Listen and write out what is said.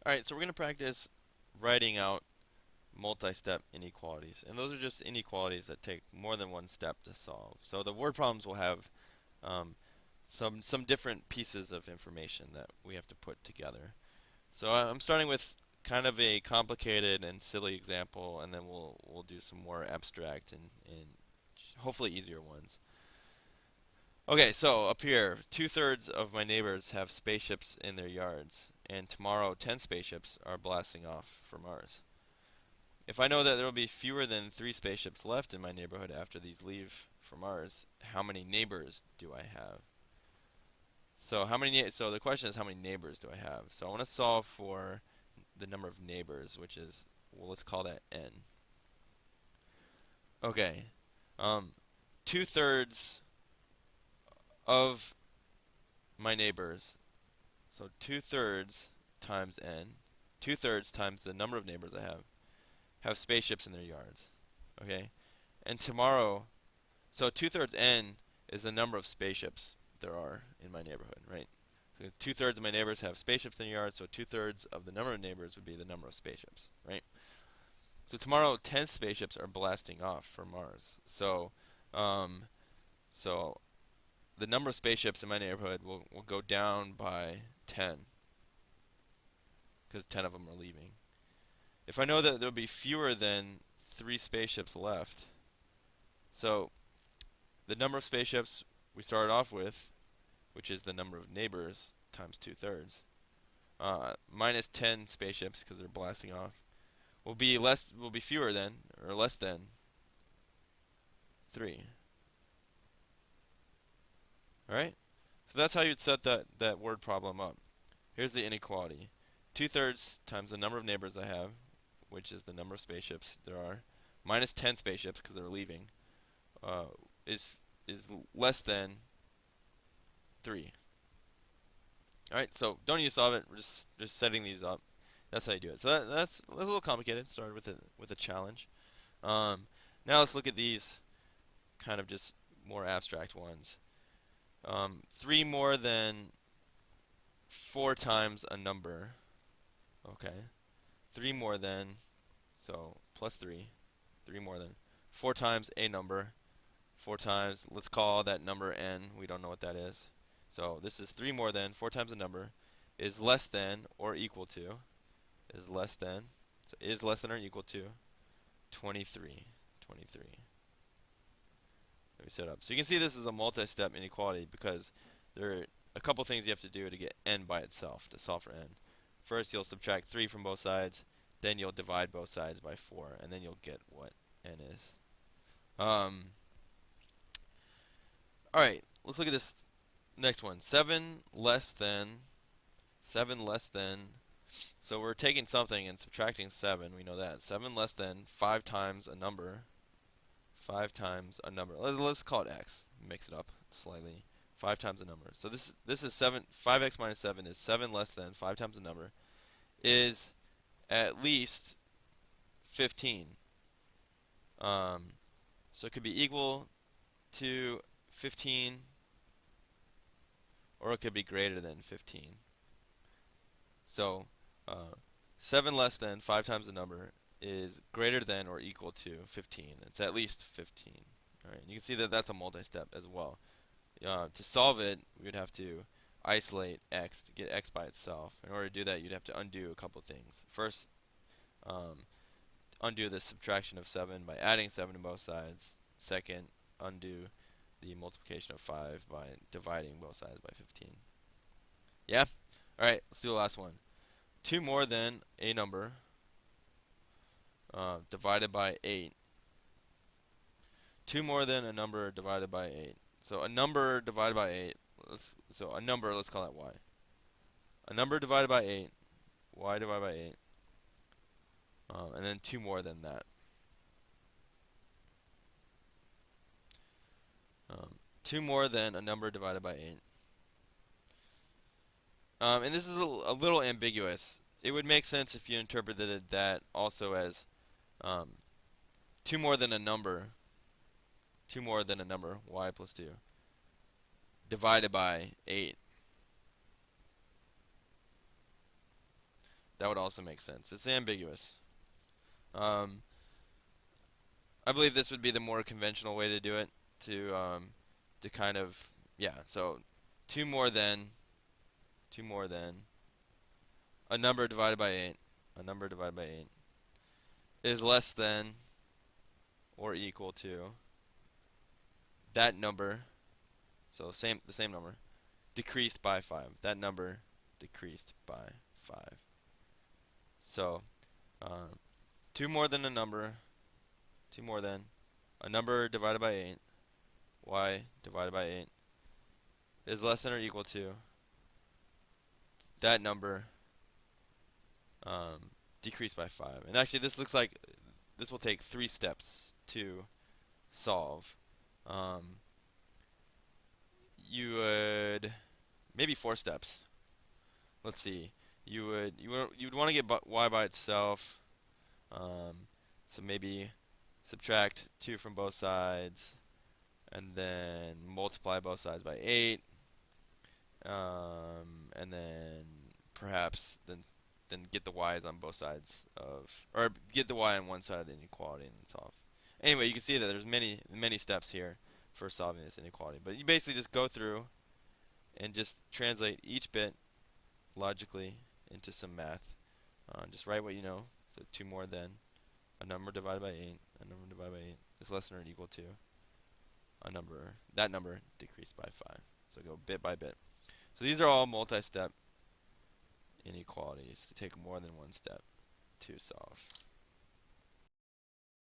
Alright, so we're going to practice writing out multi-step inequalities. And those are just inequalities that take more than one step to solve. So the word problems will have um, some different pieces of information that we have to put together. So I'm starting with kind of a complicated and silly example, and then we'll do some more abstract and hopefully easier ones. Okay, so up here, 2/3 of my neighbors have spaceships in their yards, and tomorrow 10 spaceships are blasting off for Mars. If I know that there will be fewer than 3 spaceships left in my neighborhood after these leave for Mars, how many neighbors do I have? So the question is, how many neighbors do I have? So I want to solve for the number of neighbors, which is, well, let's call that n. Okay, um, 2/3 of my neighbors. So 2/3 times n, 2/3 times the number of neighbors I have spaceships in their yards. Okay, and tomorrow, so 2/3 n is the number of spaceships there are in my neighborhood, right? So 2/3 of my neighbors have spaceships in their yards, so 2/3 of the number of neighbors would be the number of spaceships, right? So tomorrow, 10 spaceships are blasting off for Mars. Um, so the number of spaceships in my neighborhood will go down by 10 because 10 of them are leaving. If I know that there will be fewer than 3 spaceships left, so the number of spaceships we started off with, which is the number of neighbors times 2/3, minus 10 spaceships because they're blasting off, will be fewer than or less than 3. All right? So that's how you'd set that word problem up. Here's the inequality. 2/3 times the number of neighbors I have, which is the number of spaceships there are, minus 10 spaceships because they're leaving, uh, is less than 3. All right, so don't need to solve it. We're just setting these up. That's how you do it. So that's a little complicated. Started with a challenge. Now let's look at these kind of just more abstract ones. 3 more than 4 times a number. Okay. 3 more than, so plus 3. 3 more than 4 times a number. 4 times, let's call that number n. We don't know what that is. So this is 3 more than 4 times a number is less than or equal to, is less than, so is less than or equal to 23. 23. Let me set up. So you can see this is a multi-step inequality because there are a couple things you have to do to get n by itself, to solve for n. First, you'll subtract 3 from both sides, then you'll divide both sides by 4, and then you'll get what n is. Alright, let's look at this next one. 7 less than, so we're taking something and subtracting 7, we know that. 7 less than 5 times a number. 5 times a number. Let's call it x. Mix it up slightly. 5 times a number. So this is 5x minus 7 is 7 less than 5 times a number is at least 15. So it could be equal to 15 or it could be greater than 15. So 7 less than 5 times the number is greater than or equal to 15. It's at least 15. All right, you can see that that's a multi-step as well. To solve it, we would have to isolate x to get x by itself. In order to do that, you'd have to undo a couple things. First, undo the subtraction of 7 by adding 7 to both sides. Second, undo the multiplication of 5 by dividing both sides by 15. Yeah? Alright, let's do the last one. 2 more than a number divided by 8. 2 more than a number divided by 8. So a number divided by 8, let's call that y. A number divided by 8, y divided by 8, and then 2 more than that. 2 more than a number divided by 8. And this is a little ambiguous. It would make sense if you interpreted that also as 2 more than a number, y plus 2, divided by 8. That would also make sense. It's ambiguous. Um, I believe this would be the more conventional way to do it. To kind of, yeah. So 2 more than 2 more than a number divided by 8. A number divided by 8 is less than or equal to that number. So the same number decreased by 5. That number decreased by 5. So, uh, 2 more than a number, 2 more than a number divided by 8, y divided by 8, is less than or equal to that number decreased by 5. And actually, this looks like this will take 3 steps to solve. Um, you would maybe 4 steps. Let's see. You'd want to get y by itself. Um, so maybe subtract 2 from both sides, and then multiply both sides by 8, and then perhaps then get the y's on both sides or get the y on one side of the inequality and then solve. Anyway, you can see that there's many steps here for solving this inequality, but you basically just go through and just translate each bit logically into some math. Just write what you know. So 2 more than a number divided by 8, a number divided by 8 is less than or equal to that number decreased by 5. So go bit by bit. So these are all multi-step inequalities to take more than one step to solve.